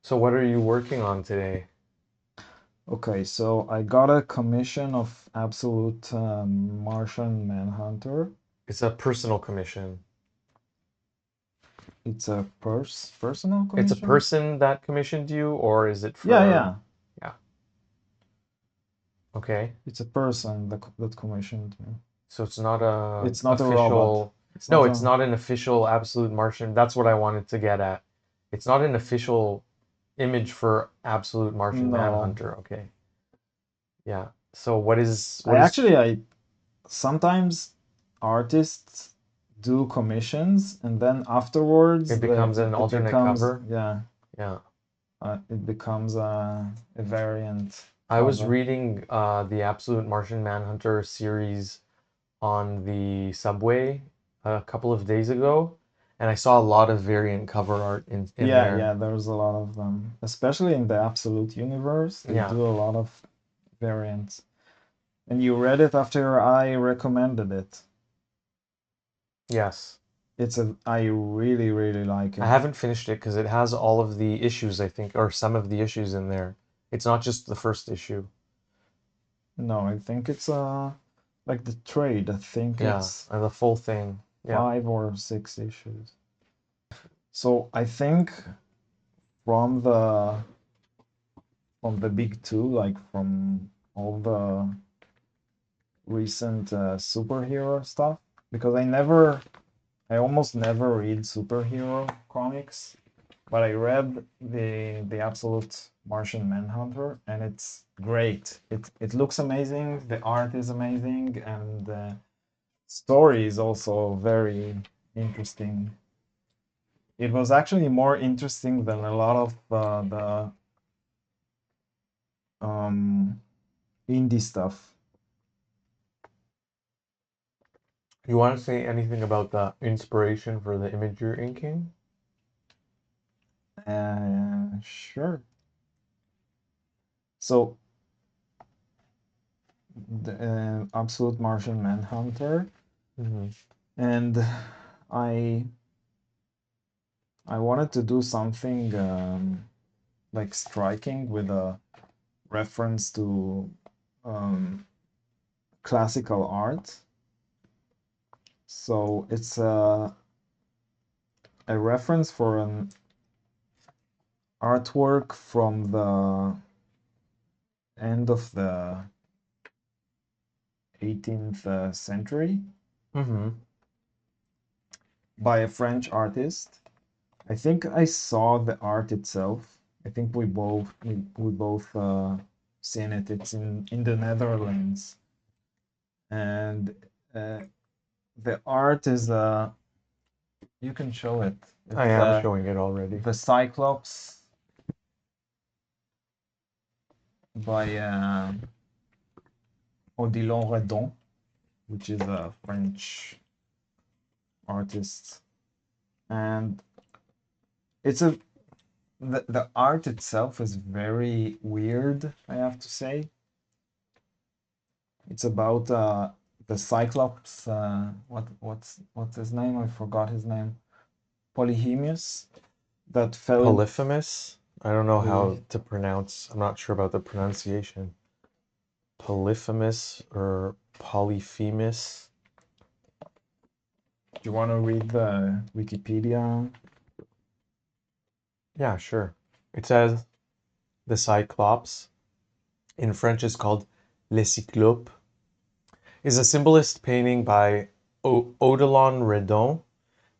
So what are you working on today? Okay, so I got a commission of Absolute Martian Manhunter. It's a personal commission. It's a personal It's a commission? person that commissioned you, or is it Yeah, for... yeah. Yeah, okay. It's a person that commissioned me. So it's not a It's not a robot. official... It's No, not it's a not an official Absolute Martian. That's what I wanted to get at. It's not an official image for Absolute Martian no. Manhunter. Okay. Yeah. So what is I what is actually I sometimes artists do commissions and then it afterwards becomes an it alternate becomes cover? yeah, Yeah. it becomes a variant I was cover. reading the Absolute Martian Manhunter series on the subway a couple of days ago, and I saw a lot of variant cover art in Yeah, there. yeah, there's a lot of them. Especially in the Absolute universe, they Yeah. do a lot of variants. And you read it after I recommended it. Yes. I really, really like I it. haven't finished it because it has all of the issues, I think, or some of the issues in there. It's not just the first issue. No, I think it's like the trade. I think Yeah, it's and the full thing. Yeah. 5 or 6 issues. So I think from the big two, like from all the recent superhero stuff, because I almost never read superhero comics, but I read the Absolute Martian Manhunter, and it's great. It looks amazing. The art is amazing, and the story is also very interesting. It was actually more interesting than a lot of the indie stuff. You want to say anything about the inspiration for the image you're inking? Sure. So the Absolute Martian Manhunter, Hmm. and I I wanted to do something like striking with a reference to um, classical art. So it's a reference for an artwork from the end of the 18th century Hmm. by a French artist. I think I saw the art itself. I think we both seen it. It's in the Netherlands, and uh, the art is you can show it. I It's am showing it already. the Cyclops by Odilon Redon, which is a French artist, and it's a the art itself is very weird, I have to say. It's about the Cyclops. What's his name? I forgot his name. Polyhemius that fell in. Polyphemus? I don't know how Poly, to pronounce. I'm not sure about the pronunciation. Polyphemus or Polyphemus? do you want to read the Wikipedia? Yeah, sure. It says the Cyclops, in French is called Le Cyclope, is a symbolist painting by Odilon Redon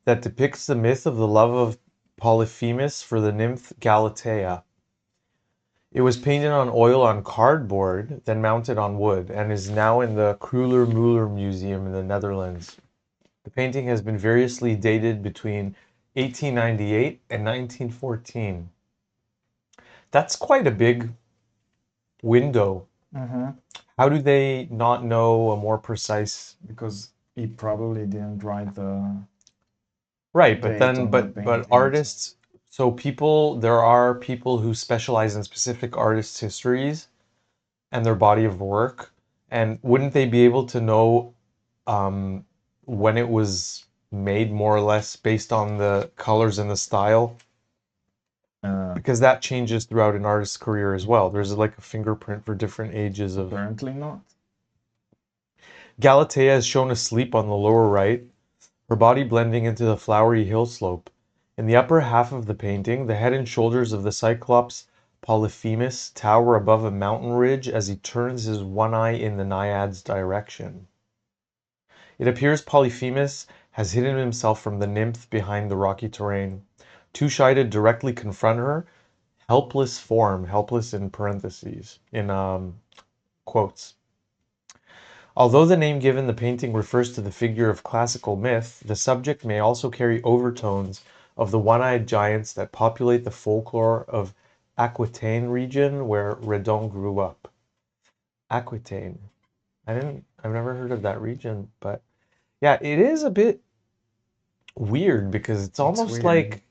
that depicts the myth of the love of Polyphemus for the nymph Galatea. It was painted on oil on cardboard, then mounted on wood, and is now in the Kruller-Müller Museum in the Netherlands. The painting has been variously dated between 1898 and 1914. That's quite a big window. Mm-hmm. How do they not know a more precise... Because he probably didn't write the Right, but date then on the but painting. So artists, so people, there are people who specialize in specific artists' histories and their body of work, and wouldn't they be able to know um, when it was made more or less based on the colors and the style? Because that changes throughout an artist's career as well. There's like a fingerprint for different ages of. Apparently not. Galatea is shown asleep on the lower right, her body blending into the flowery hill slope. In the upper half of the painting, the head and shoulders of the Cyclops Polyphemus tower above a mountain ridge as he turns his one eye in the Naiad's direction. It appears Polyphemus has hidden himself from the nymph behind the rocky terrain, too shy to directly confront her. Helpless form, helpless in parentheses, in quotes. Although the name given the painting refers to the figure of classical myth, the subject may also carry overtones of the one-eyed giants that populate the folklore of Aquitaine region where Redon grew up. Aquitaine. I've never heard of that region, but yeah, it is a bit weird because it's almost weird. like,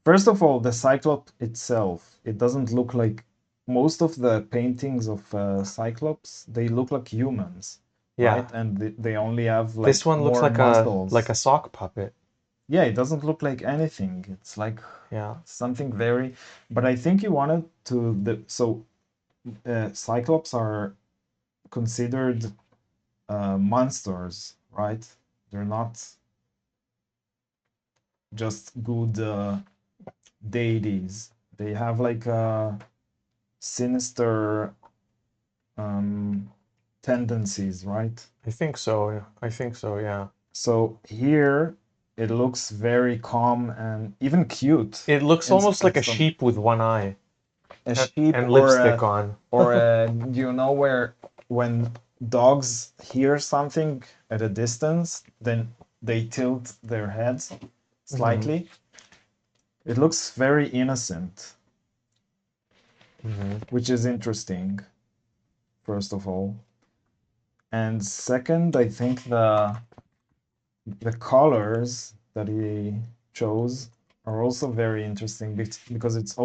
First of all, the Cyclops itself, it doesn't look like most of the paintings of Cyclops, they look like humans, yeah, right? And they only have like this one looks more muscles. like a sock puppet. Yeah, it doesn't look like anything. It's like Yeah. something very, but I think you wanted to Cyclops are considered monsters, right? They're not just good deities. They have like a sinister tendencies, right? I think so. I think so, yeah. So here it looks very calm and even cute. It looks almost like a sheep with one eye. A sheep and or lipstick on. you know where when dogs hear something at a distance, then they tilt their heads slightly. It looks very innocent, which is interesting, first of all. And second, I think the colors that he chose are also very interesting because it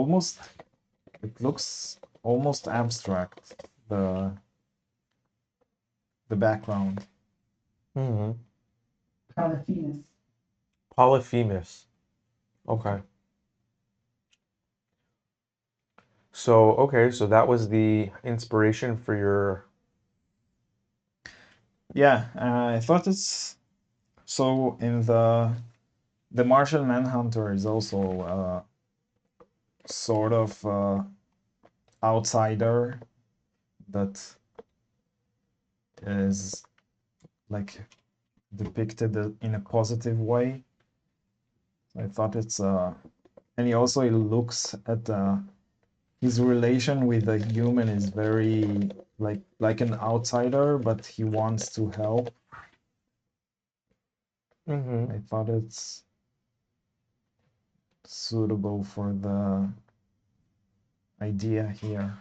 looks almost abstract, the background. Polyphemus. Polyphemus. Okay. So that was the inspiration for your. Yeah, I thought it's so in the Martian Manhunter is also sort of outsider that is like depicted in a positive way. I thought it's and he also looks at his relation with the human is very like an outsider, but he wants to help. I thought it's suitable for the idea here.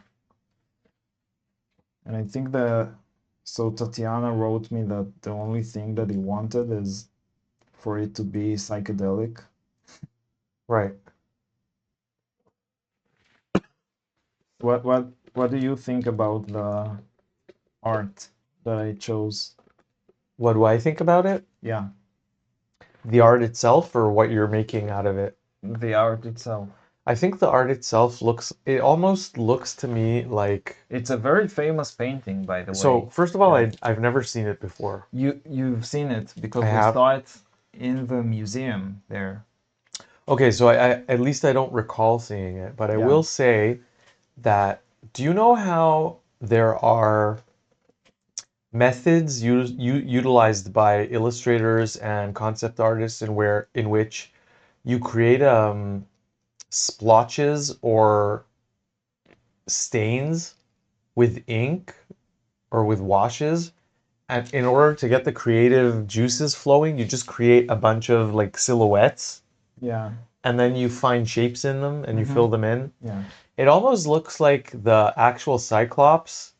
And I think so Tatiana wrote me that the only thing that he wanted is for it to be psychedelic. Right. What do you think about the art that I chose? What do I think about it? Yeah, The art itself or what you're making out of it? the art itself. I think the art itself it almost looks to me like. It's a very famous painting, by the way. So, first of all, I've never seen it before. You've seen it because I we have. saw it in the museum there. Okay, so I at least I don't recall seeing it, but I Yeah. will say that do you know how there are methods utilized by illustrators and concept artists in which you create splotches or stains with ink or with washes, and in order to get the creative juices flowing, you just create a bunch of like silhouettes. Yeah. And then you find shapes in them and you fill them in. Yeah. It almost looks like the actual Cyclops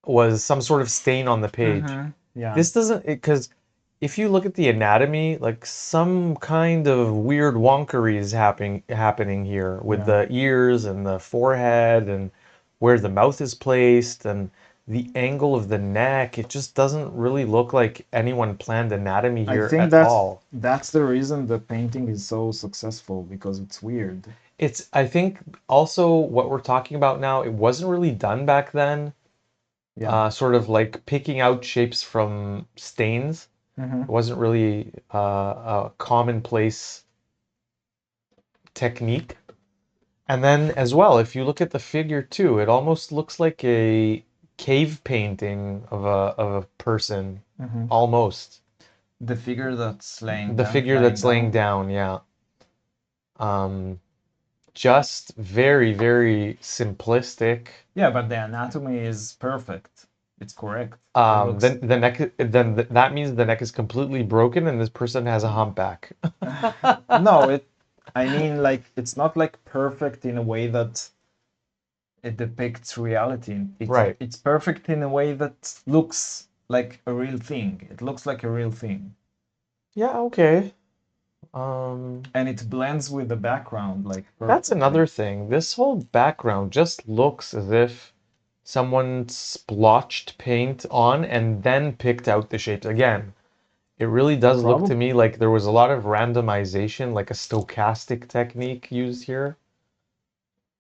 was some sort of stain on the page. Yeah. This doesn't, because if you look at the anatomy, like some kind of weird wonkery is happening here with the ears and the forehead and where the mouth is placed and the angle of the neck. It just doesn't really look like anyone planned anatomy here I think at all. that's the reason the painting is so successful, because it's weird. I think also what we're talking about now, it wasn't really done back then. Yeah. Sort of like picking out shapes from stains. It wasn't really a commonplace technique. And then as well, if you look at the figure too, it almost looks like a cave painting of a person, almost. The figure that's The figure that's laying down, yeah. Um, just very, very simplistic. Yeah, but the anatomy is perfect. It's correct. It looks... Then the neck, then that means the neck is completely broken and this person has a humpback. No, I mean, like, it's not like perfect in a way that it depicts reality. Right. It's perfect in a way that looks like a real thing. It looks like a real thing. Yeah, okay. And it blends with the background, like, perfectly. That's another thing. This whole background just looks as if someone splotched paint on and then picked out the shapes again. It really does look to me like there was a lot of randomization, like a stochastic technique used here.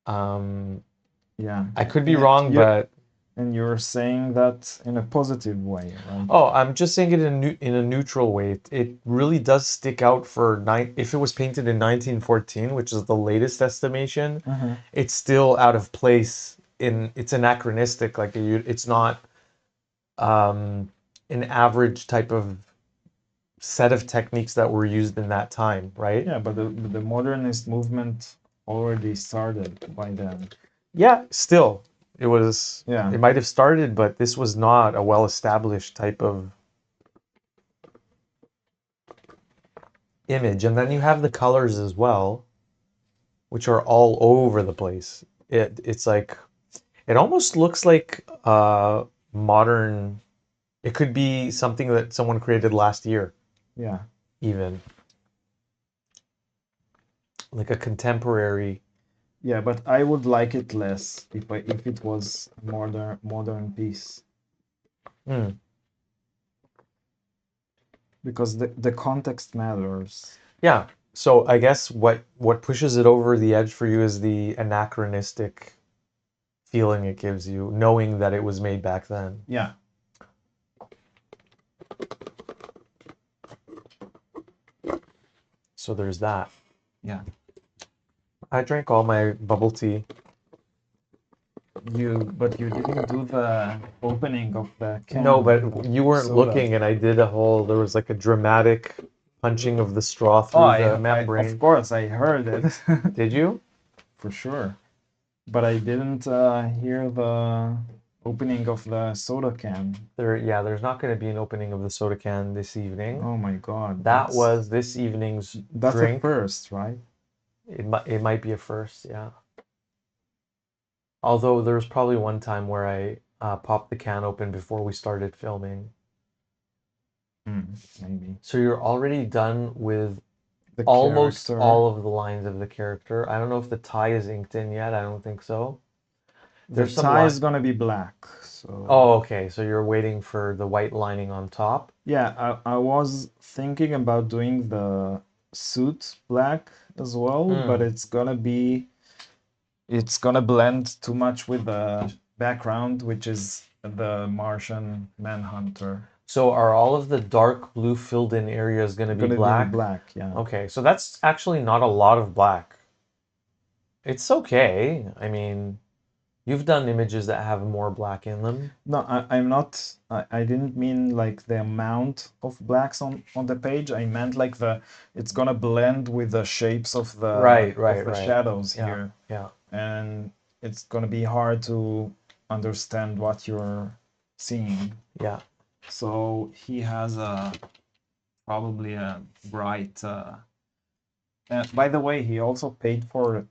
Yeah. I could be wrong, but... And you're saying that in a positive way, right? Oh, I'm just saying it in a neutral way. It really does stick out for if it was painted in 1914, which is the latest estimation, it's still out of place it's anachronistic. Like it's not an average type of set of techniques that were used in that time, right? Yeah, but the modernist movement already started by then. Yeah, still. It might have started, but this was not a well-established type of image. And then you have the colors as well, which are all over the place. It's like, it almost looks like modern, it could be something that someone created last year. Yeah. Even. Like a contemporary. Yeah, but I would like it less if it was a modern piece. Because the context matters. Yeah. So I guess what pushes it over the edge for you is the anachronistic feeling it gives you, knowing that it was made back then. Yeah. So there's that. Yeah. I drank all my bubble tea. But you didn't do the opening of the can. No, but you weren't looking, and I did there was like a dramatic punching of the straw through the membrane. Of course, I heard it. Did you? For sure. But I didn't hear the opening of the soda can. There's not going to be an opening of the soda can this evening. Oh my God. That was this evening's drink. That's a first, right? It might be a first, yeah. Although there was probably one time where I popped the can open before we started filming. Maybe. So you're already done with almost all of the lines of the character. I don't know if the tie is inked in yet. I don't think so. The tie is gonna be black. So. Oh, okay. So you're waiting for the white lining on top? Yeah, I was thinking about doing the suit black as well, but it's gonna blend too much with the background, which is the Martian Manhunter. So are all of the dark blue filled in areas going to be black? Black, yeah. Okay, so that's actually not a lot of black. It's okay. I mean, you've done images that have more black in them. No, I'm not. I didn't mean like the amount of blacks on the page. I meant like it's gonna blend with the shapes of the shadows here. Yeah. And it's gonna be hard to understand what you're seeing. Yeah. So he has probably a bright. By the way, he also paid for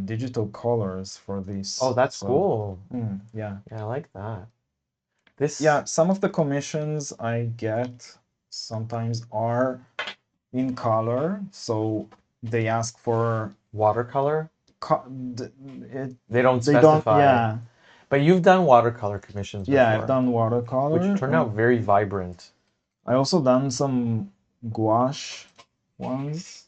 digital colors for this. Oh, that's cool. Yeah. Yeah, I like that. Yeah, some of the commissions I get sometimes are in color, so they ask for watercolor. They don't specify. Yeah. But you've done watercolor commissions before. Yeah, I've done watercolor. Which turned out very vibrant. I also done some gouache ones.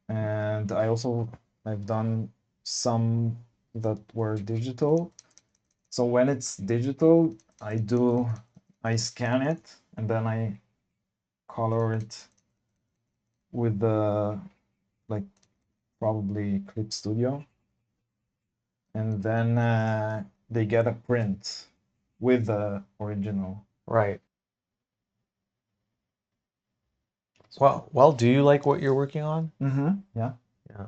and I've done some that were digital. So when it's digital, I scan it and then I color it with the like probably Clip Studio, and then they get a print with the original. Right. So, Well, do you like what you're working on? yeah. Yeah.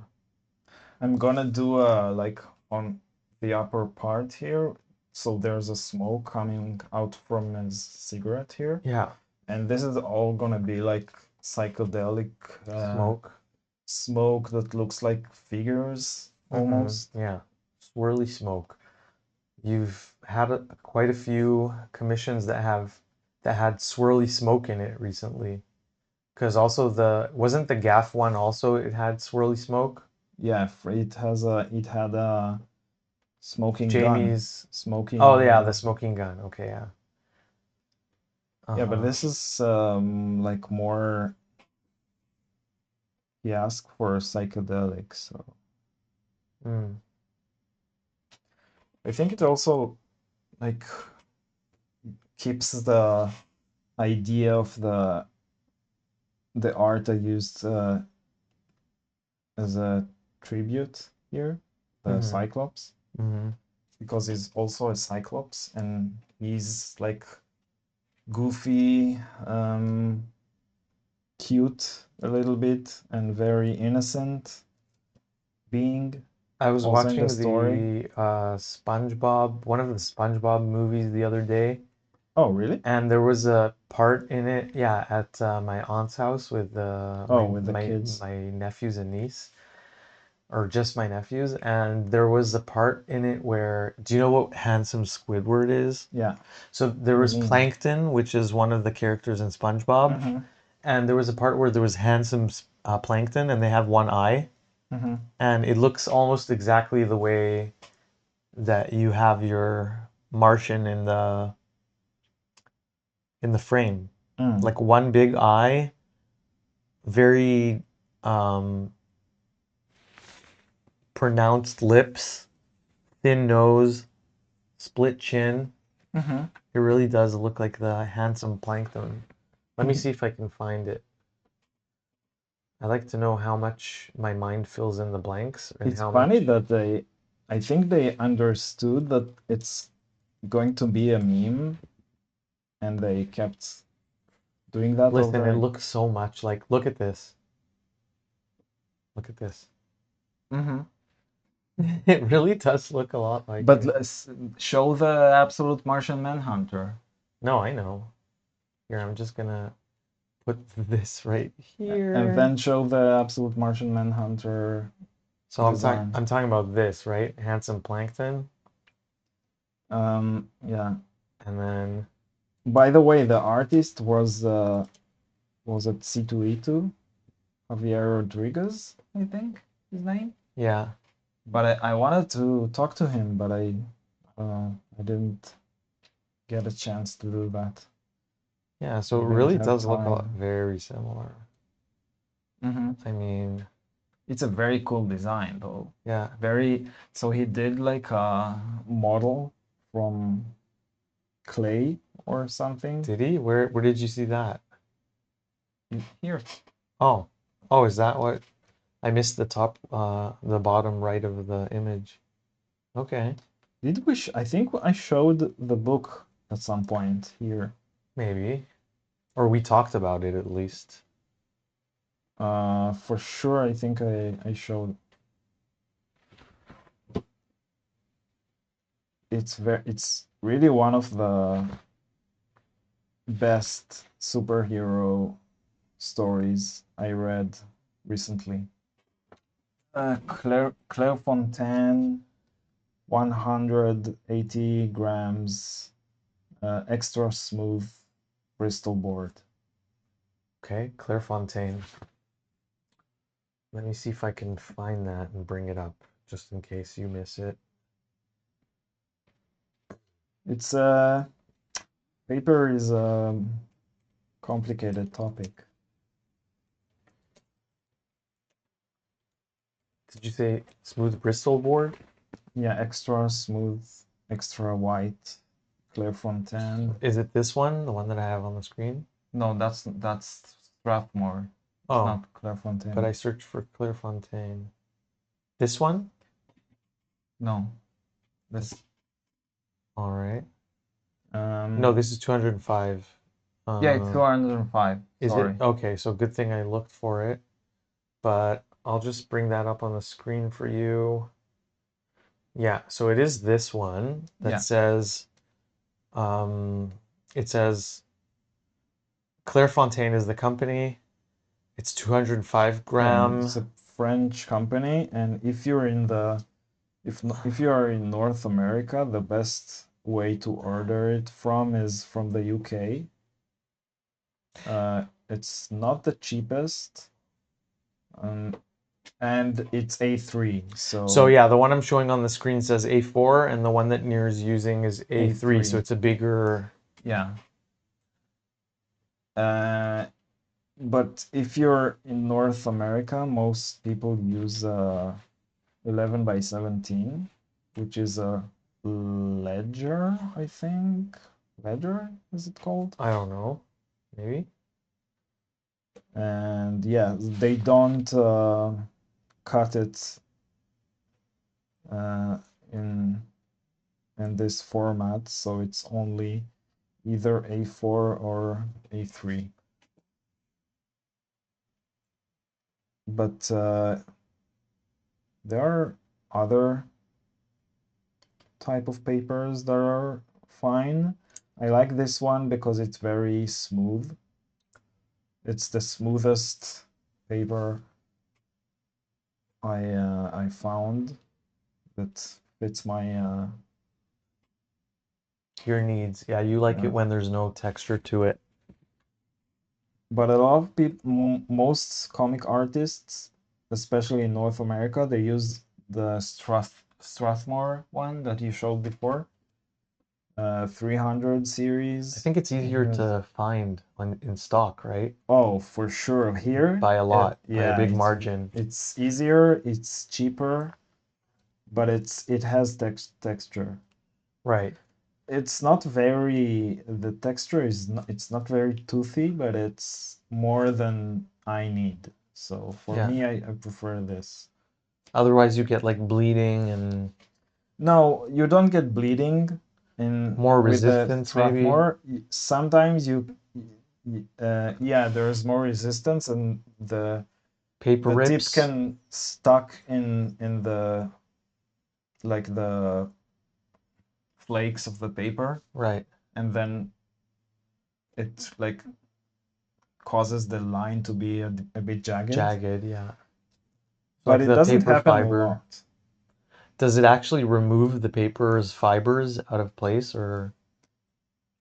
I'm gonna do like on the upper part here. So there's a smoke coming out from his cigarette here. Yeah. And this is all gonna be like psychedelic Smoke. smoke that looks like figures almost. Yeah. Swirly smoke. You've had quite a few commissions that had swirly smoke in it recently. Because also wasn't the gaff one also it had swirly smoke? Yeah, it had a smoking gun. Jamie's. Oh Smoking yeah, the smoking gun. Okay, yeah. yeah, but Uh-huh. this is like more he asked for psychedelic, so Mm. I think it also like keeps the idea of the art I used as a tribute here, the Mm-hmm. Cyclops, Mm-hmm. because he's also a Cyclops and he's like goofy, cute a little bit, and very innocent being. I was Also in the watching story. the one of the SpongeBob movies the other day, Oh, really? and there was a part in it, yeah, at my aunt's house with Oh, with the kids. my nephews and niece, or just my nephews, and there was a part in it where, do you know what handsome Squidward is? Yeah, So there the was meme. Plankton, which is one of the characters in SpongeBob, Mm-hmm. and there was a part where there was handsome Plankton, and they have one eye, Mm-hmm. and it looks almost exactly the way that you have your Martian in the frame. Mm. Like one big eye, very um, pronounced lips, thin nose, split chin. Mm-hmm. It really does look like the handsome plankton. Let me see if I can find it. I like to know how much my mind fills in the blanks and It's how funny much. that I think they understood that it's going to be a meme, and they kept doing that Listen, it over. looks so much like, look at this. Look at this. Mm-hmm. It really does look a lot like But it. let's show the Absolute Martian Manhunter. No, I know. Here, I'm just gonna put this right And here. then show the Absolute Martian Manhunter So design. I'm talking about this, right? Handsome plankton. Yeah. And then By the way, the artist was it C2E2? Javier Rodriguez, I think his name. yeah. But I wanted to talk to him, but I didn't get a chance to do that. Yeah, so it I didn't really have does look a lot time. very similar. Mm-hmm. I mean, It's a very cool design, though. yeah. Very. So he did like a model from clay or something. Did he? Where did you see that? Here. Oh. Oh, is that what I missed the bottom right of the image. Okay. Did we? I think I showed the book at some point here. Maybe. Or we talked about it at least. For sure, I think I showed. It's really one of the best superhero stories I read recently. Claire Fontaine, 180 grams, extra smooth Bristol board. Okay, Clairefontaine. Let me see if I can find that and bring it up, just in case you miss it. It's paper is a complicated topic. Did you say smooth Bristol board? Yeah, extra smooth, extra white, Clairefontaine. Is it this one, the one that I have on the screen? No, that's Strathmore. It's Oh, not Clairefontaine. but I searched for Clairefontaine. This one? No, this. All right. Um, No, this is 205. Yeah, it's 205. Is Sorry. it? Okay, so good thing I looked for it. But I'll just bring that up on the screen for you. Yeah, so it is this one that Yeah. says, it says Clairefontaine is the company. It's 205 Yeah, gram. it's a French company, and if you're in the if you are in North America, the best way to order it from is from the UK. It's not the cheapest, and it's A3. So yeah, the one I'm showing on the screen says A4, and the one that Nir's using is A3, so A3. it's a bigger. Yeah. But if you're in North America, most people use 11 by 17, which is a ledger, I think. Ledger, is it called? I don't know, maybe. And yeah, they don't cut it uh, in this format, so it's only either A4 or A3. But there are other type of papers that are fine. I like this one because it's very smooth. It's the smoothest paper I found that fits my Your needs. Yeah, you like yeah. it when there's no texture to it. But a lot of people, most comic artists, especially in North America, they use the Strathmore one that you showed before. 300 series. I think it's easier to find when in stock, right? Oh, for sure. Here, By a lot, by a yeah, big margin. it's easier, it's cheaper, but it has texture. Right. It's not very, the texture is not, it's not very toothy, but it's more than I need. So for Yeah. me, I prefer this. Otherwise, you get like bleeding and No, you don't get bleeding in more with the resistance, maybe. Strathmore. Sometimes yeah, there's more resistance, and Paper the tip rips. can stuck in the like the flakes of the paper, Right. and then it like causes the line to be a bit jagged. Jagged, yeah. So But like it the doesn't paper happen a fiber. lot. Does it actually remove the paper's fibers out of place or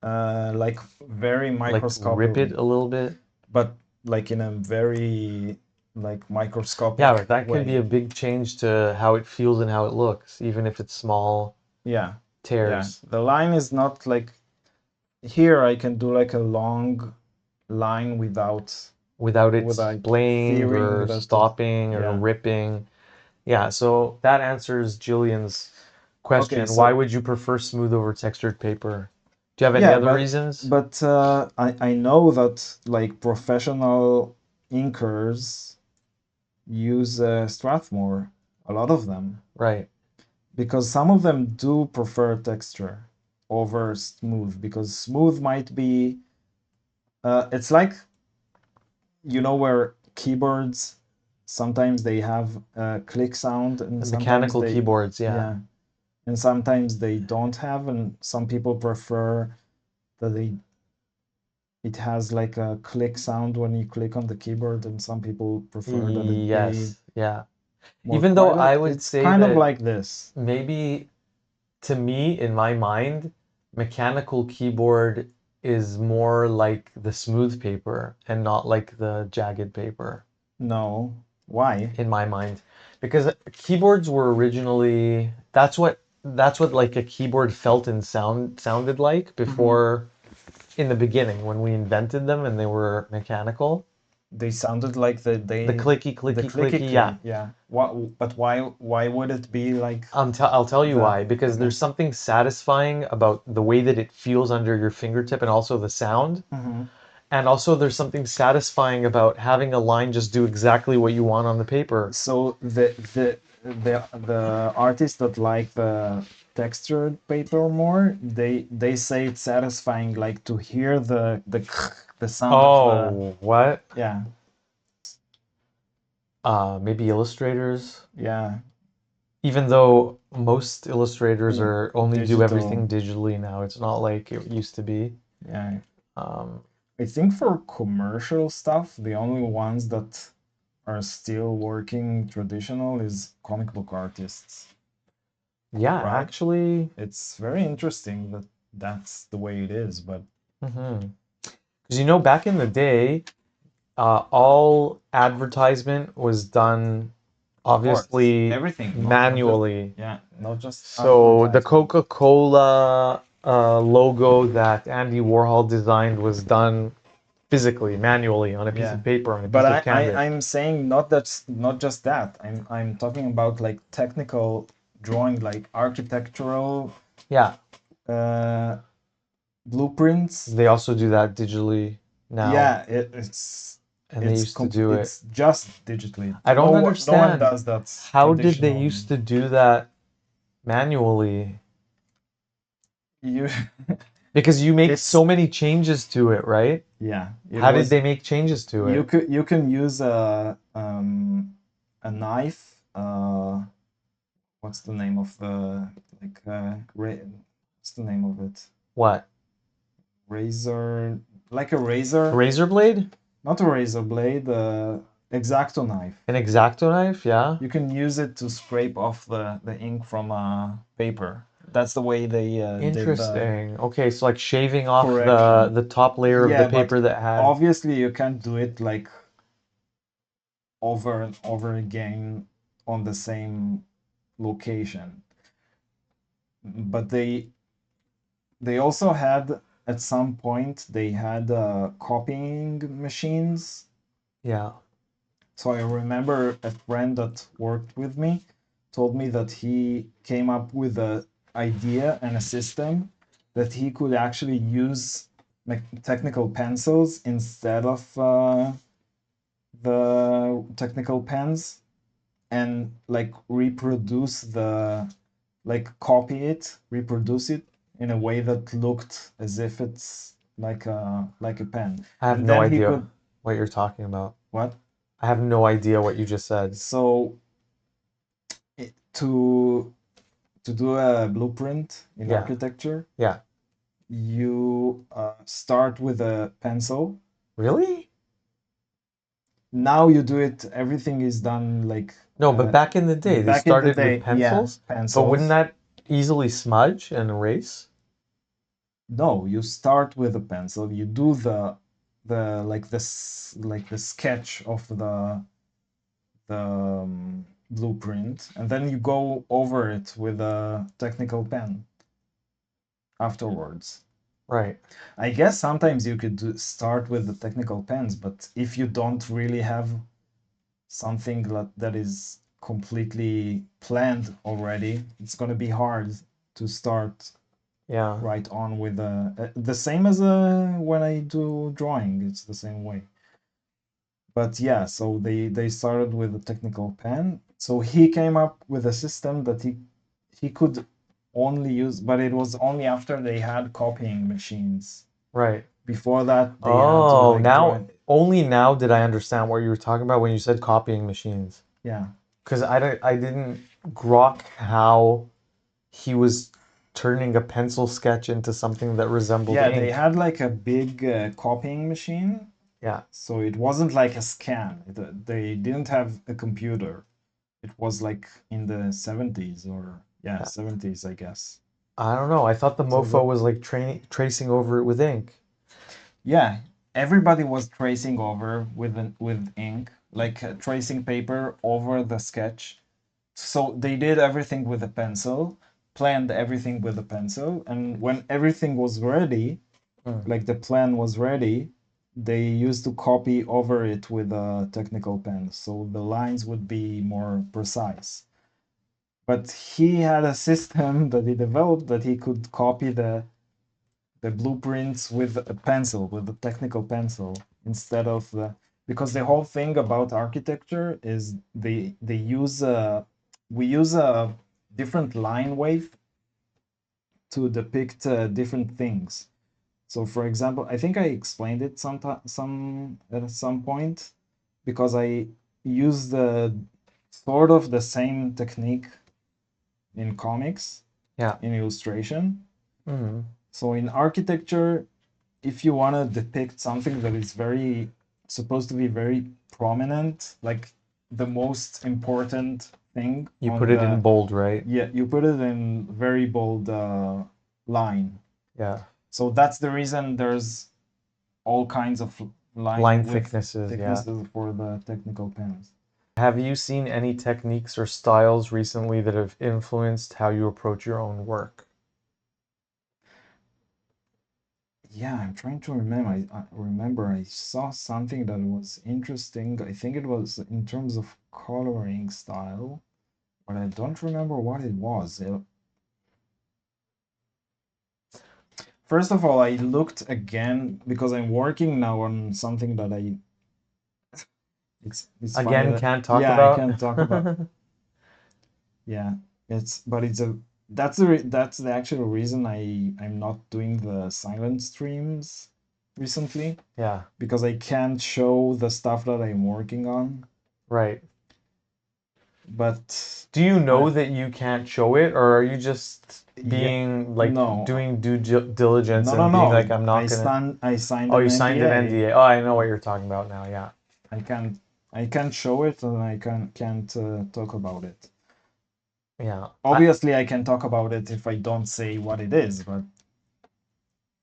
Like very like rip it microscopically, a little bit? but like in a very like microscopic Yeah, but that could be way. a big change to how it feels and how it looks, even if it's small Yeah, yeah. tears. The line is not like here. I can do like a long line Without it without splaying fearing or that. stopping or Yeah. ripping. Yeah, so that answers Jillian's Okay, question. Why so would you prefer smooth over textured paper? Do you have any yeah, other reasons? but I know that like professional inkers use Strathmore, a lot of them, Right. because some of them do prefer texture over smooth, because smooth might be it's like, you know, where keyboards sometimes they have a click sound and The sometimes mechanical they, keyboards, yeah. yeah, and sometimes they don't have, and some people prefer that it has like a click sound when you click on the keyboard, and some people prefer that it be Yes, yeah. more Even though I quiet. would It's say kind of that like this. maybe to me, in my mind, mechanical keyboard is more like the smooth paper and not like the jagged paper, No, why? in my mind. Because keyboards were originally that's what like a keyboard felt and sounded like before in the beginning when we invented them and they were mechanical. they sounded like The clicky, clicky, clicky. Yeah. yeah. What? But why would it be like? I'll tell you the- why. Because there's something satisfying about the way that it feels under your fingertip and also the sound. Mhm. And also there's something satisfying about having a line just do exactly what you want on the paper. So the artists that like the textured paper more, they say it's satisfying, like to hear the sound of the Oh, what? yeah Maybe illustrators. yeah Even though most illustrators are only do digital everything digitally now, it's not like it used to be. yeah. Um, I think for commercial stuff, the only ones that are still working traditional is comic book artists, yeah, right? actually, It's very interesting that that's the way it is, but because you know, back in the day, all advertisement was done of course, obviously everything, manually. not just So the advertisement. Coca-Cola logo that Andy Warhol designed was done physically, manually on a piece Yeah, of paper, on a but piece of canvas. I'm saying not just that. I'm talking about like technical drawing, like architectural Yeah, uh, blueprints. they also do that digitally now, Yeah, and they used to do it. it's just digitally. I don't No one understand. does that How did they traditional. used to do that manually? You Because you make it's so many changes to it, right? yeah. It How did was they make changes to it? you can use a knife. What's the name of the like what's the name of it? What? Razor, like a razor, Razor blade? not a razor blade, X-Acto knife. An X-Acto knife? Yeah. You can use it to scrape off the ink from paper. That's the way they did the Interesting. Okay, so like shaving off correction. the top layer of the Yeah, but paper that had. obviously you can't do it like over and over again on the same location. But they also had at some point they had copying machines. Yeah. So I remember a friend that worked with me told me that he came up with a idea and a system that he could actually use technical pencils instead of the technical pens, and like reproduce the like copy it, reproduce it in a way that looked as if it's like a pen. I have And no then he idea could what you're talking about. what? I have no idea what you just said. So to do a blueprint in Yeah. architecture, Yeah. you start with a pencil. Really? Now you do it. Everything is done like No, but back in the day, they back in the started with day. Yeah, pencils, but wouldn't pencils. that easily smudge and erase? No, you start with a pencil. You do the like this like the sketch of the blueprint, and then you go over it with a technical pen afterwards. Right. I guess sometimes you could start with the technical pens, but if you don't really have something that is completely planned already, it's going to be hard to start Yeah. right on with the same as when I do drawing. It's the same way. But yeah, so they started with a technical pen. So he came up with a system that he could only use, but it was only after they had copying machines. Right. Before that, they had to Oh, like draw now it. only now did I understand what you were talking about when you said copying machines. Yeah. Because I didn't grok how he was turning a pencil sketch into something that resembled Yeah, they ink. had like a big copying machine. Yeah. So it wasn't like a scan. They didn't have a computer. It was like in the 70s or yeah, Yeah. 70s, I guess. I don't know. I thought the So mofo was like tracing over it with ink. yeah, everybody was tracing over with ink, like tracing paper over the sketch. So they did everything with a pencil, planned everything with a pencil, and when everything was ready, Mm. like the plan was ready, they used to copy over it with a technical pen, so the lines would be more precise. But he had a system that he developed that he could copy the blueprints with a pencil, with a technical pencil, instead of the, because the whole thing about architecture is they use we use a different line wave to depict different things. So, for example, I think I explained it some at some point, because I use the sort of the same technique in comics, Yeah. in illustration. Mm-hmm. So in architecture, if you want to depict something that is very supposed to be very prominent, like the most important thing You on put it in the, bold, right? yeah, you put it in very bold line. Yeah. So that's the reason there's all kinds of Line line width thicknesses, yeah. thicknesses for the technical pens. Have you seen any techniques or styles recently that have influenced how you approach your own work? Yeah, I'm trying to remember. I remember I saw something that was interesting. I think it was in terms of coloring style, but I don't remember what it was. First of all, I looked again because I'm working now on something that it's funny Again, that, can't talk yeah, I about? can't talk about. Yeah, but it's a that's the actual reason I'm not doing the silent streams recently, Yeah, because I can't show the stuff that I'm working on. right. But Do you know I, that you can't show it, or are you just yeah, being like no, doing due diligence no, no, and being no. like, I'm not gonna. I signed Oh, an you signed an NDA. NDA. Oh, I know what you're talking about now. Yeah. I can't show it, and I can't talk about it. Yeah. Obviously, I can talk about it if I don't say what it is, but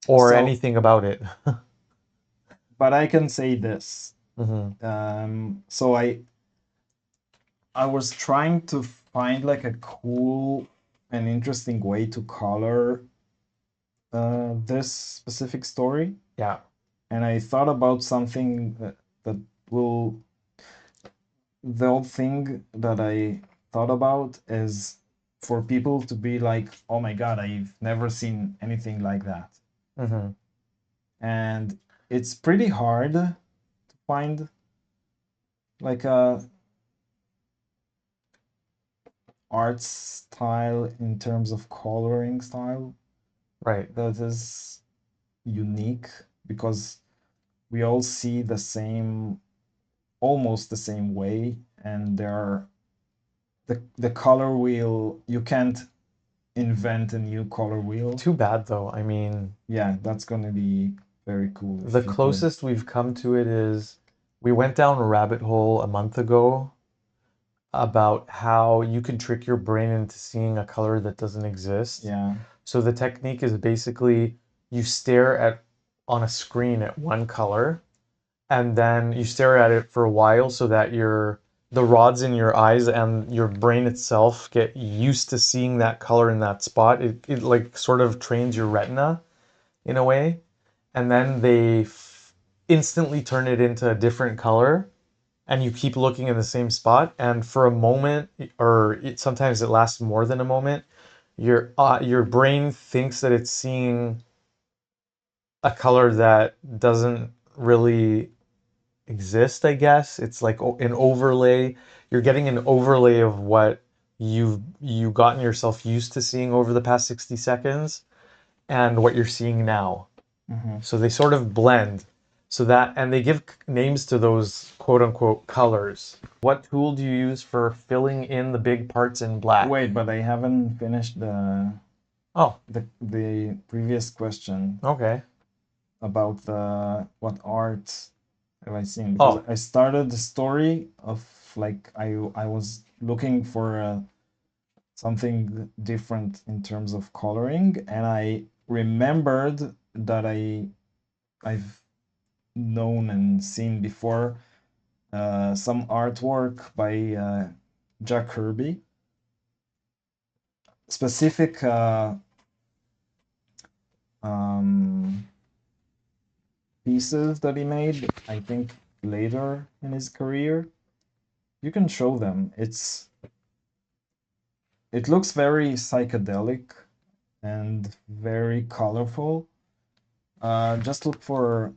Or so anything about it. but I can say this. Hmm. So I was trying to find like a cool and interesting way to color this specific story, Yeah. and I thought about something that will. The whole thing that I thought about is for people to be like, "Oh my God, I've never seen anything like that," Hmm. and it's pretty hard to find like a art style in terms of coloring style Right. that is unique, because we all see the same, almost the same way, and there are the color wheel, you can't invent a new color wheel. Too bad though. I mean, Yeah, that's gonna be very cool the if you could. closest we've come to it is we went down a rabbit hole a month ago about how you can trick your brain into seeing a color that doesn't exist. Yeah. So the technique is basically you stare at on a screen at one color and then you stare at it for a while so that the rods in your eyes and your brain itself get used to seeing that color in that spot. It like sort of trains your retina in a way. And then they instantly turn it into a different color and you keep looking in the same spot, and for a moment, or sometimes it lasts more than a moment, your brain thinks that it's seeing a color that doesn't really exist, I guess. It's like an overlay. You're getting an overlay of what you've gotten yourself used to seeing over the past 60 seconds and what you're seeing now. Mm-hmm. So they sort of blend. So that, and they give names to those quote unquote colors. What tool do you use for filling in the big parts in black? Wait, but I haven't finished Oh, the previous question okay. about the what art have I seen, because Oh, I started the story of like I was looking for something different in terms of coloring, and I remembered that I've known and seen before some artwork by Jack Kirby, specific um, pieces that he made, I think later in his career. You can show them. It looks very psychedelic and very colorful. Just look for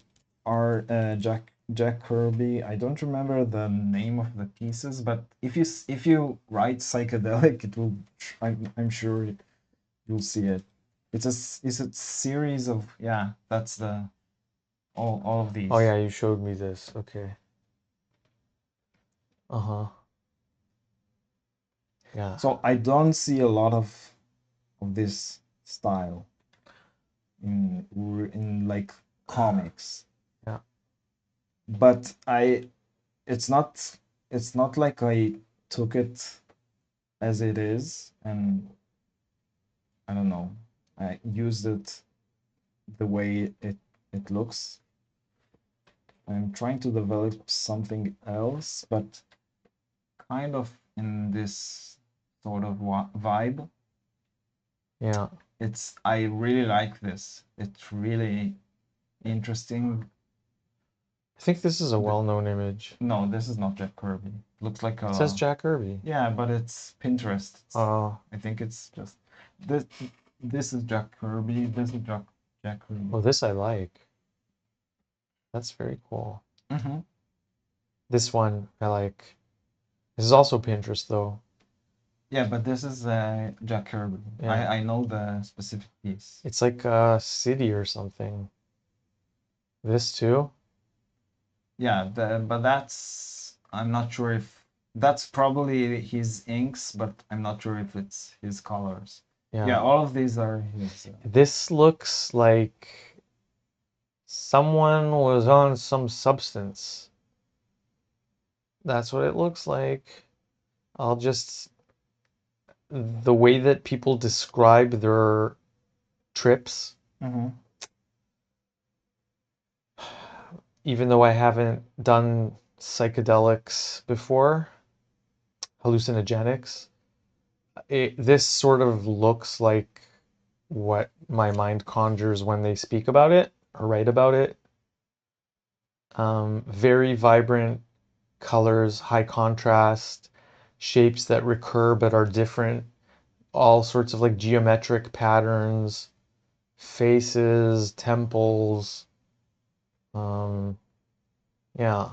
Jack Kirby. I don't remember the name of the pieces, but if you write psychedelic, it will. I'm sure you'll see it. It's a series of, yeah. That's the all of Oh these. yeah, you showed me this. Okay. Uh-huh. Yeah. So I don't see a lot of this style in like comics, Yeah. but it's not it's not like I took it as it is and I don't know, I used it the way it looks. I'm trying to develop something else, but kind of in this sort of vibe. Yeah. I really like this. It's really interesting. I think this is a well-known image. No, this is not Jack Kirby. Looks like It says a, Jack Kirby. yeah, but it's Pinterest. Oh. I think it's just this. This is Jack Kirby. This is Jack Kirby. Oh, this I like. That's very cool. Mm-hmm. This one I like. This is also Pinterest though. Yeah, but this is Jack Kirby. Yeah. I know the specific piece. It's like a city or something. This too? Yeah, but that's, I'm not sure if that's probably his inks, but I'm not sure if it's his colors. Yeah. Yeah, all of these are his. This looks like someone was on some substance. That's what it looks like. I'll just, the way that people describe their trips, Mm-hmm. even though I haven't done psychedelics before, hallucinogenics, this sort of looks like what my mind conjures when they speak about it or write about it. Very vibrant colors, high contrast, shapes that recur but are different, all sorts of like geometric patterns, faces, temples. Yeah.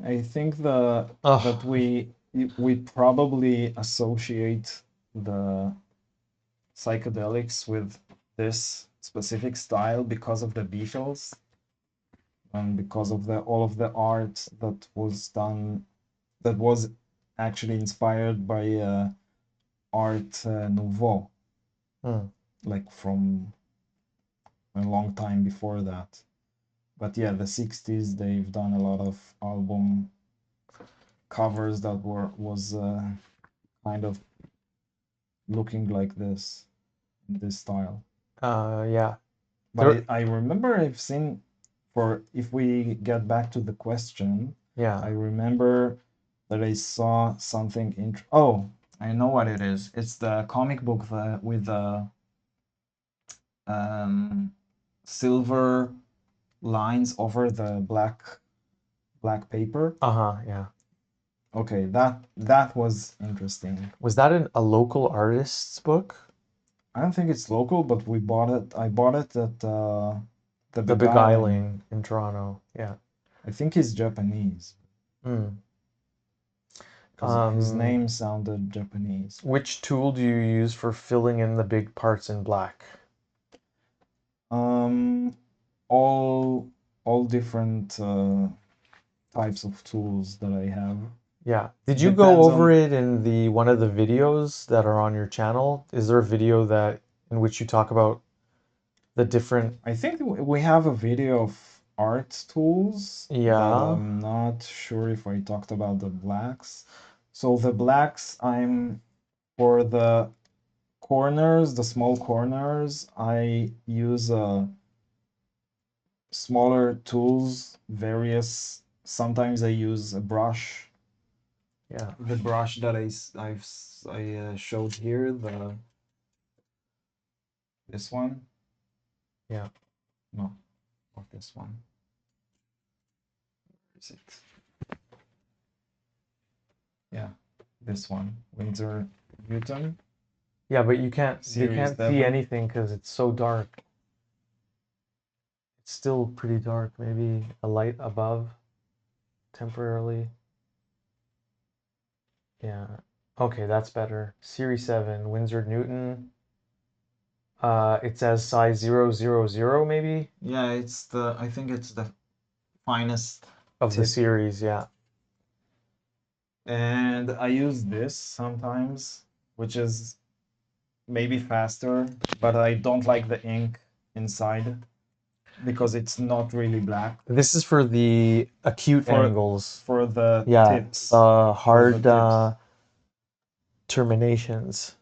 I think that Oh, we probably associate the psychedelics with this specific style because of the Beatles and because of the all of the art that was done, that was actually inspired by art nouveau, hmm. like from a long time before that. But yeah, the 60s, they've done a lot of album covers that was kind of looking like this style. Yeah. But There, I remember I've seen, for if we get back to the question, yeah. I remember that I saw something oh, I know what it is. It's the comic book with the um, silver lines over the black paper. Uh-huh, yeah. Okay, that was interesting. Was that a local artist's book? I don't think it's local, but we bought it. I bought it at the The Beguiling. Beguiling in Toronto. Yeah. I think he's Japanese Hmm. because his name sounded Japanese. Which tool do you use for filling in the big parts in black? Um, all different types of tools that I have. Yeah. Did you go Depends over on. it in the one of the videos that are on your channel? Is there a video that in which you talk about the different? I think we have a video of art tools, but Yeah. I'm not sure if I talked about the blacks. So the blacks, I'm for the corners, the small corners, I use smaller tools, various. Sometimes I use a brush. Yeah. The brush that I showed here, this one. Yeah. No, not this one. Where is it? Yeah, this one. Windsor Newton. Yeah, but they Series can't see Devon. anything because it's so dark. It's still pretty dark. Maybe a light above temporarily. Yeah. Okay, that's better. Series 7, Windsor Newton. It says size 000 maybe Yeah, I think it's the finest of the tip. series, yeah. And I use this sometimes, which is maybe faster, but I don't like the ink inside because it's not really black. This is for the acute For angles. for the Yeah, tips. hard tips. terminations.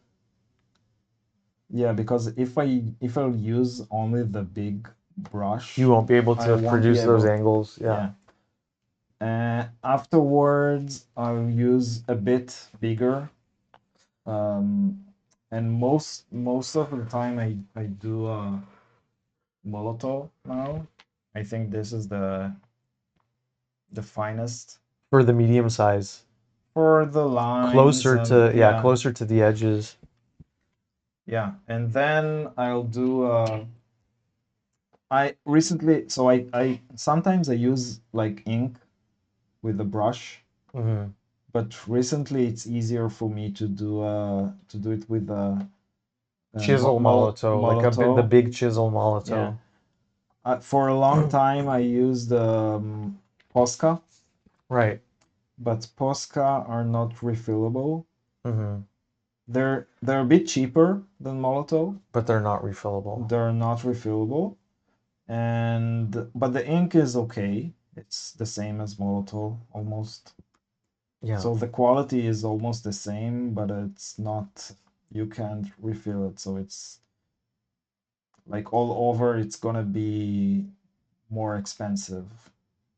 Yeah, because if I'll use only the big brush, You won't be able I to won't be produce those able. angles. Yeah. Afterwards, I'll use a bit bigger. And most of the time I do Molotov now. I think this is the finest For the medium size. for the lines Closer and to, yeah, closer to the edges. yeah. And then I'll do I recently, so I sometimes I use like ink with a brush, Mhm. but recently it's easier for me to do it with a Chisel Molotov, like the Molotov. big chisel Molotov. Yeah. For a long time I used Posca, Right. but Posca are not refillable. Hmm. They're a bit cheaper than Molotov. But they're not refillable. They're not refillable, but the ink is okay. It's the same as Molotov almost. Yeah. So the quality is almost the same, but it's not. You can't refill it, so it's like all over. It's gonna be more expensive.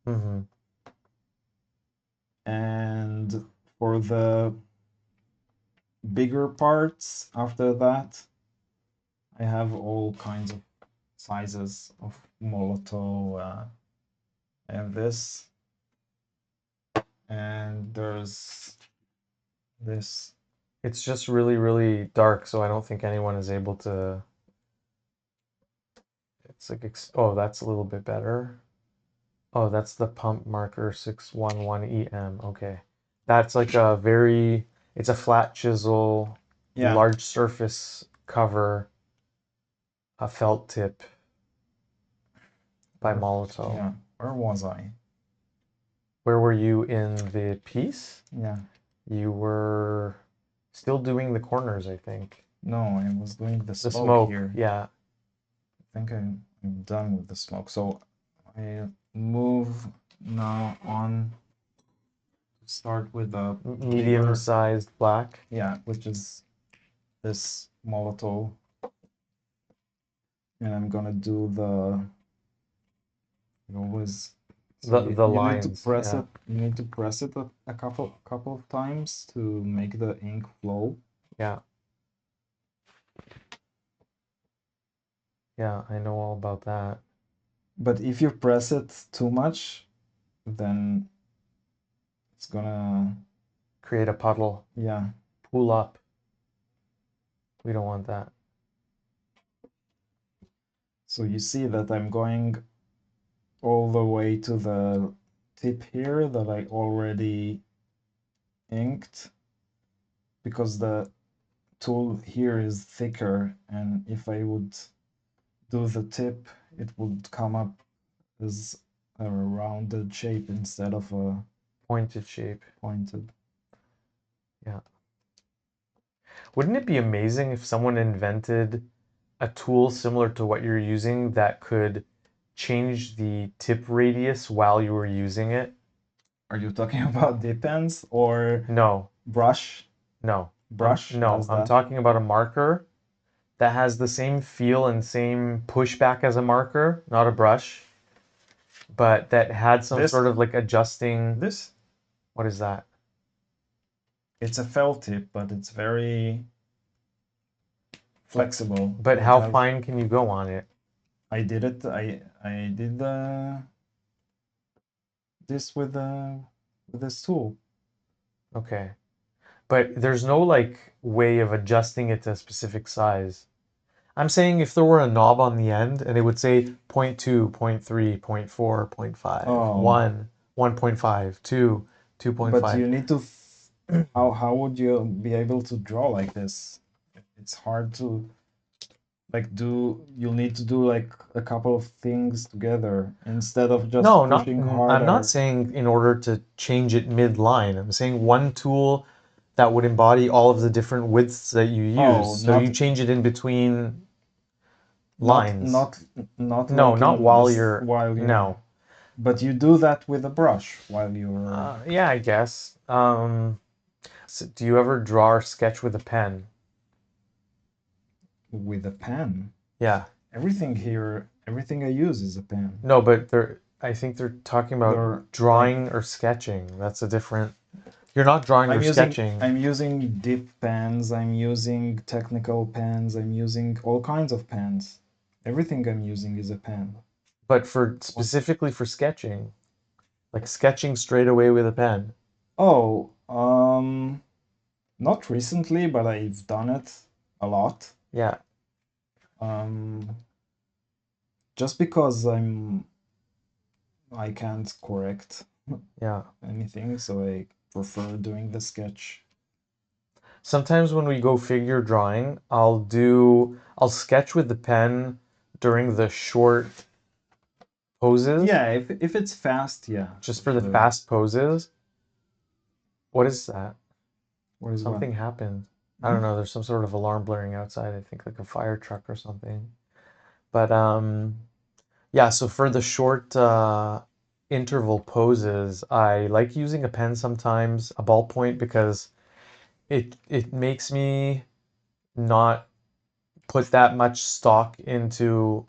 Hmm. And for the bigger parts after that, I have all kinds of sizes of Molotov. I have this, and there's this. It's just really, really dark, so I don't think anyone is able to. It's like, oh, that's a little bit better. Oh, that's the pump marker 611EM. Okay. That's like it's a flat chisel, Yeah. large surface cover, a felt tip by Molotov. Yeah. Where was I? Where were you in the piece? Yeah. You were still doing the corners, I think. No, I was doing the The smoke smoke, here. yeah. I think I'm done with the smoke. So I move now on to start with a Medium-sized black. Yeah, which is this Molotov. And I'm gonna do always The you lines, need to press yeah. it. You need to press it a couple of times to make the ink flow. Yeah. Yeah, I know all about that. But if you press it too much, then it's gonna Create a puddle. Yeah. Pool up. We don't want that. So you see that I'm going all the way to the tip here that I already inked, because the tool here is thicker, and if I would do the tip, it would come up as a rounded shape instead of a Pointed shape. pointed. Yeah. Wouldn't it be amazing if someone invented a tool similar to what you're using that could change the tip radius while you were using it? Are you talking about dip pens or No, brush? no. Brush No, does I'm that. talking about a marker that has the same feel and same pushback as a marker, not a brush, but that had some This? sort of like adjusting. This? What is that? It's a felt tip, but it's very flexible. But how fine can you go on it? I did it. I did this with this tool. Okay. But there's no like way of adjusting it to a specific size. I'm saying if there were a knob on the end and it would say zero point 0.2, zero point 0.3, zero point 0.4, zero point 0.5, Oh, 1, 1.5, 2, but 2.5. you need to. How would you be able to draw like this? It's hard to like do. You'll need to do like a couple of things together instead of just No, not pushing I'm not harder. saying in order to change it mid-line. I'm saying one tool that would embody all of the different widths that you use. Oh, So you change it in between not lines. not not No, like not in while this you're while you're. no. But you do that with a brush while you're Yeah, I guess. So do you ever draw or sketch with a pen? with a pen. Yeah. Everything here, everything I use is a pen. No, but I think they're talking about They're like drawing or sketching. That's a different. You're not drawing or sketching. I'm using dip pens, I'm using technical pens, I'm using all kinds of pens. Everything I'm using is a pen. But for specifically for sketching, like sketching straight away with a pen. Oh, not recently, but I've done it a lot. Yeah, Um, just because I can't correct yeah. anything, so I prefer doing the sketch. Sometimes when we go figure drawing, I'll sketch with the pen during the short poses, Yeah, if it's fast, yeah, just for for the sure. fast poses. What is that? What is what? Something happened. I don't Hmm? know, there's some sort of alarm blaring outside, I think like a fire truck or something. But yeah, so for the short interval poses, I like using a pen sometimes, a ballpoint, because it makes me not put that much stock into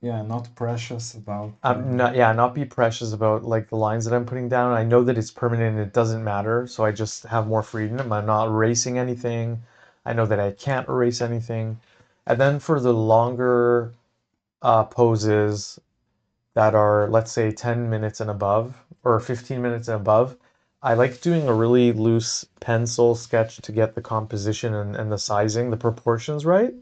Yeah, not precious about. not yeah, not be precious about like the lines that I'm putting down. I know that it's permanent and it doesn't matter, so I just have more freedom. I'm not erasing anything. I know that I can't erase anything. And then for the longer poses that are, let's say, 10 minutes and above or 15 minutes and above, I like doing a really loose pencil sketch to get the composition and the sizing, the proportions right.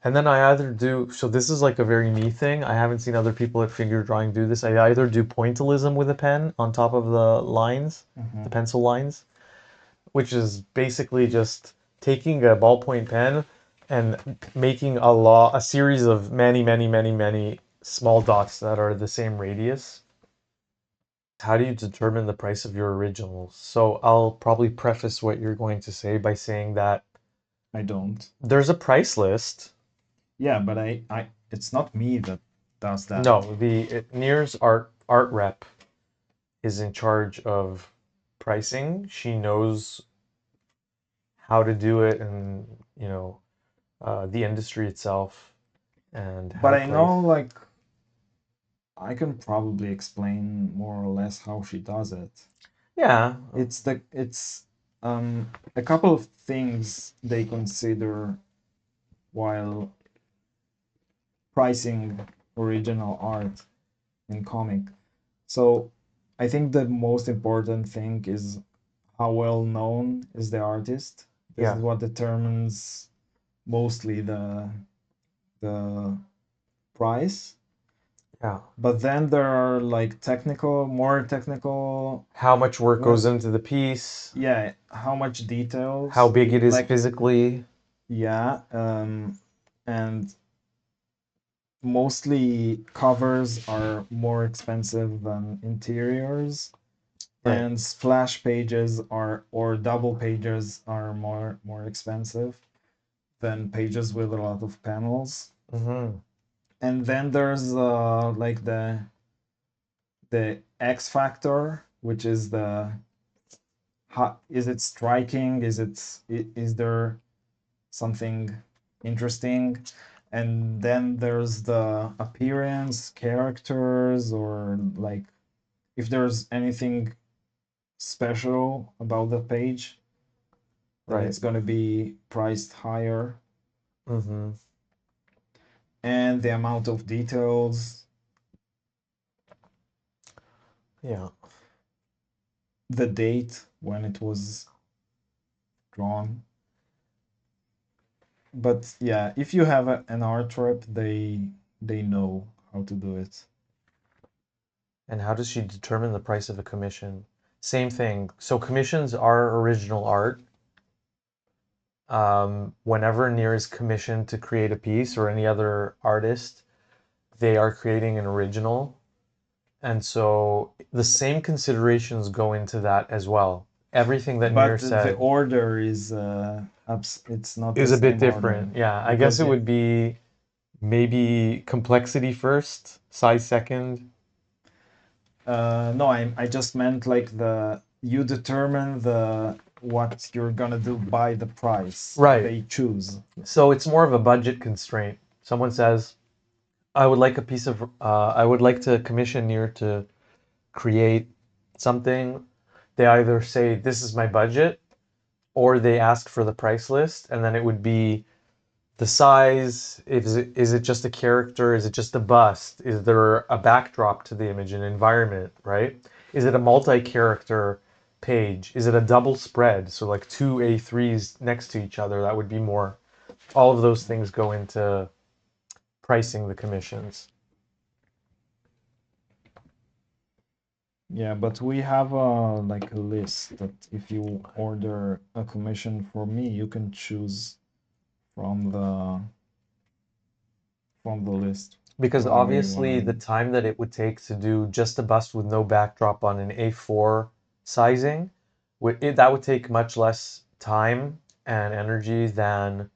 And then I either do, so this is like a very me thing. I haven't seen other people at figure drawing do this. I either do pointillism with a pen on top of the lines, the Mhm. pencil lines, which is basically just taking a ballpoint pen and making a series of many small dots that are the same radius. How do you determine the price of your originals? So I'll probably preface what you're going to say by saying that I don't. there's a price list. Yeah, but it's not me that does that. No, the Near's art rep is in charge of pricing. She knows how to do it, and the industry itself and how But to I know, place. like, I can probably explain more or less how she does it. Yeah, It's a couple of things they consider while pricing original art in comic. So I think the most important thing is how well known is the artist. This is yeah, what determines mostly the price. yeah. But then there are like more technical, How much work uh, goes into the piece? yeah, how much How details, big it is like, physically? yeah, and mostly covers are more expensive than interiors, Right. and splash pages are or double pages are more expensive than pages with a lot of panels. Mm-hmm. And then there's like the X factor, which is is it striking? Is there something interesting? And then there's the appearance, characters, or like if there's anything special about the page, then Right. it's going to be priced higher. Mm-hmm. and the amount of details, Yeah. the date when it was drawn. But yeah, if you have an art rep, they know how to do it. And how does she determine the price of a commission? Same thing. So commissions are original art. Whenever Near is commissioned to create a piece or any other artist, they are creating an original. And so the same considerations go into that as well. Everything that Near But the said order is it's not the is a bit same order different. Yeah, I guess because it would be maybe complexity first, size second. no, I just meant like you determine the what you're gonna do by the price Right. they choose. So it's more of a budget constraint. Someone says, I would like a piece of, I would like to commission Near to create something. They either say, this is my budget, or they ask for the price list, and then it would be the size. Is it just a character? Is it just a bust? Is there a backdrop to the image, an environment, right? Is it a multi-character page? Is it a double spread? So like two A3s next to each other, that would be more. All of those things go into pricing the commissions. Yeah, but we have like a list that if you order a commission for me, you can choose from the list Because whatever you want to obviously the read. time that it would take to do just a bust with no backdrop on an A4 sizing, that would take much less time and energy than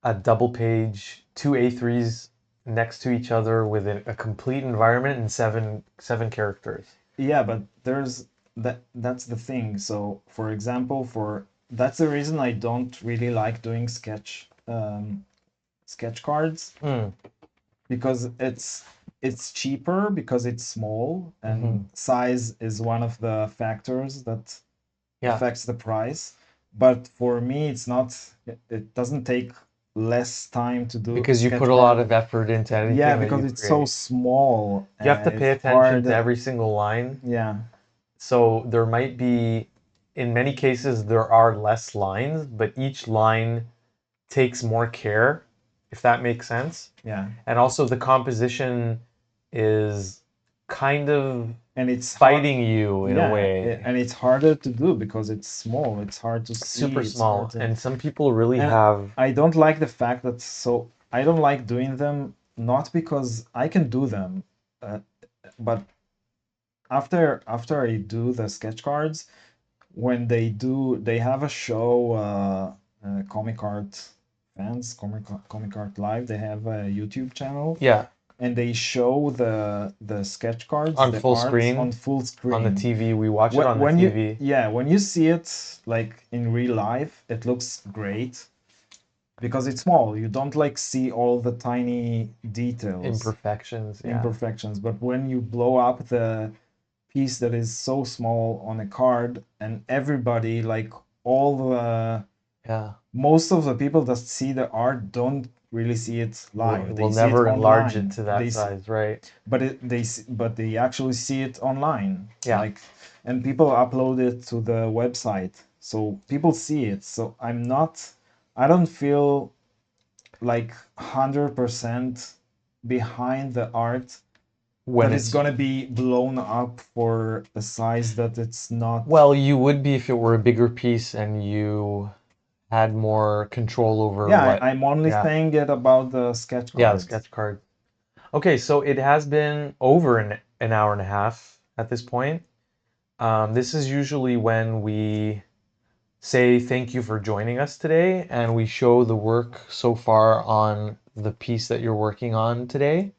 a double page, two A3s next to each other with a complete environment and seven characters. Yeah, but that's the thing. So, for example, that's the reason I don't really like doing sketch cards Mm, because it's cheaper because it's small hmm. and size is one of the factors that Yeah, affects the price. But for me, it's not. It doesn't take less time to do a because you put sketch a lot card. of effort into Yeah, anything that because you it's so create. small You have to and pay it's attention to hard. every single line. Yeah, So there might be, in many cases, there are less lines, but each line takes more care, if that makes sense. yeah. And also the composition is kind of And it's hard. fighting you in a Yeah, way. and it's harder to do because it's small. It's hard to see. Super It's hard small. to. And some people really And have, I don't like the fact that I don't like doing them not because I can do them, uh, but after I do the sketch cards, when they have a show, Comic Art fans, Comic Art Live, they have a YouTube channel yeah, and they show the sketch cards, on the full art on screen, full on the screen. TV. We watch it on the When you TV. yeah, when you see it like in real life, it looks great because it's small. You don't like see all the tiny details, Imperfections, yeah. imperfections. But when you blow up the piece that is so small on a card and everybody like all the Yeah. most of the people that see the art don't really see it live. They We'll see it never enlarge it online. to that size, right? But they actually see it online. Yeah. Like, and people upload it to the website, so people see it. So I don't feel like 100% behind the art When that is it's, gonna be blown up for a size that it's not. well, you would be if it were a bigger piece and you had more control over Yeah, what, I'm only yeah. saying it about the sketch Yeah, the cards. sketch card. Okay, so it has been over an hour and a half at this point. This is usually when we say thank you for joining us today and we show the work so far on the piece that you're working on today.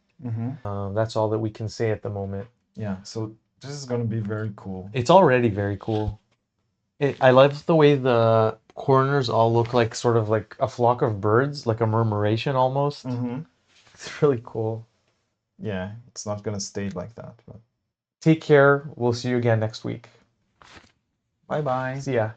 That's all that we can say at the moment. Yeah, so this is gonna be very cool. It's already very cool. I love the way the corners all look like sort of like a flock of birds, like a murmuration almost. It's really cool. Yeah, it's not gonna stay like that, but Take care. We'll see you again next week. bye bye. See ya.